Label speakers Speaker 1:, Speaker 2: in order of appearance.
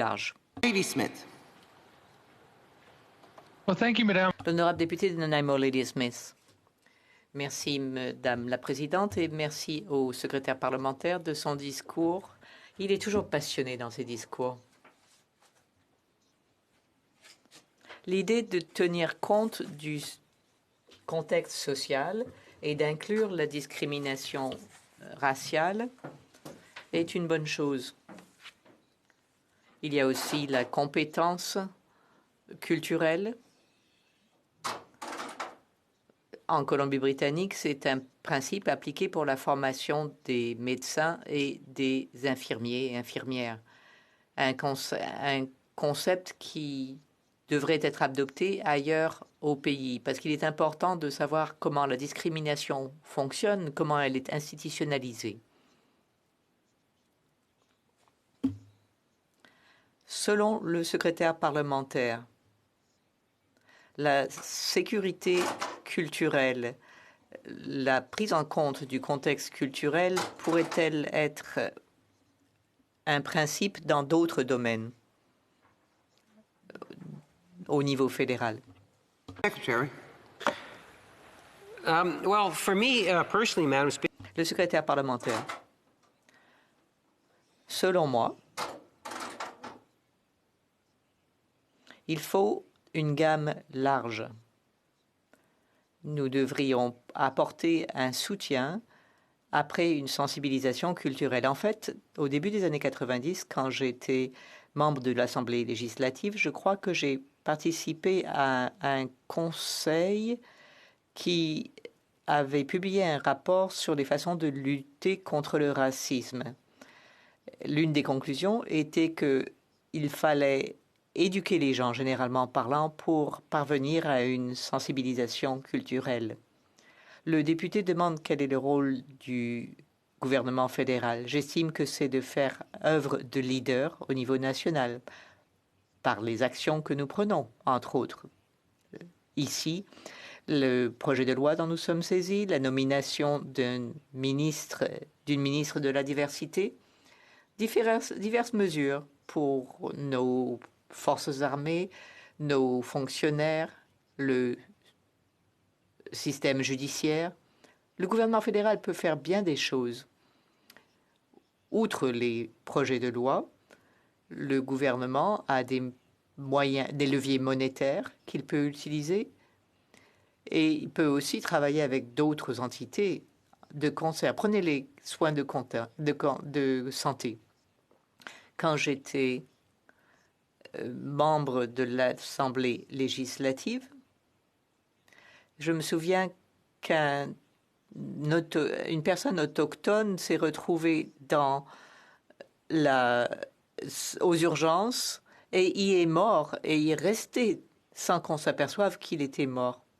Speaker 1: large.
Speaker 2: Lady Smith.
Speaker 3: Well, thank you, Madame.
Speaker 1: L'honorable député de Nanaimo, Lady Smith. Merci, Madame la Présidente, et merci au secrétaire parlementaire de son discours. Il est toujours passionné dans ses discours. L'idée de tenir compte du contexte social et d'inclure la discrimination raciale est une bonne chose. Il y a aussi la compétence culturelle. En Colombie-Britannique, c'est un principe appliqué pour la formation des médecins et des infirmiers et infirmières. Un concept qui devrait être adopté ailleurs au pays, parce qu'il est important de savoir comment la discrimination fonctionne, comment elle est institutionnalisée. Selon le secrétaire parlementaire, la sécurité culturelle, la prise en compte du contexte culturel pourrait-elle être un principe dans d'autres domaines au niveau fédéral?
Speaker 2: Secretary.
Speaker 4: Well, for me personally, Madam Speaker,
Speaker 1: Le secrétaire parlementaire. Selon moi, il faut une gamme large. Nous devrions apporter un soutien après une sensibilisation culturelle. En fait, au début des années 90, quand j'étais membre de l'Assemblée législative, je crois que j'ai participé à un conseil qui avait publié un rapport sur les façons de lutter contre le racisme. L'une des conclusions était qu'il fallait éduquer les gens, généralement parlant, pour parvenir à une sensibilisation culturelle. Le député demande quel est le rôle du gouvernement fédéral. J'estime que c'est de faire œuvre de leader au niveau national par les actions que nous prenons, entre autres. Ici, le projet de loi dont nous sommes saisis, la nomination d'une ministre de la diversité, diverses mesures pour nos forces armées, nos fonctionnaires, le système judiciaire. Le gouvernement fédéral peut faire bien des choses. Outre les projets de loi, le gouvernement a des moyens, des leviers monétaires qu'il peut utiliser et il peut aussi travailler avec d'autres entités de concert. Prenez les soins de santé. Quand j'étais membre de l'Assemblée législative, je me souviens qu'une personne autochtone s'est retrouvée aux urgences et y est mort et y est resté sans qu'on s'aperçoive qu'il était mort.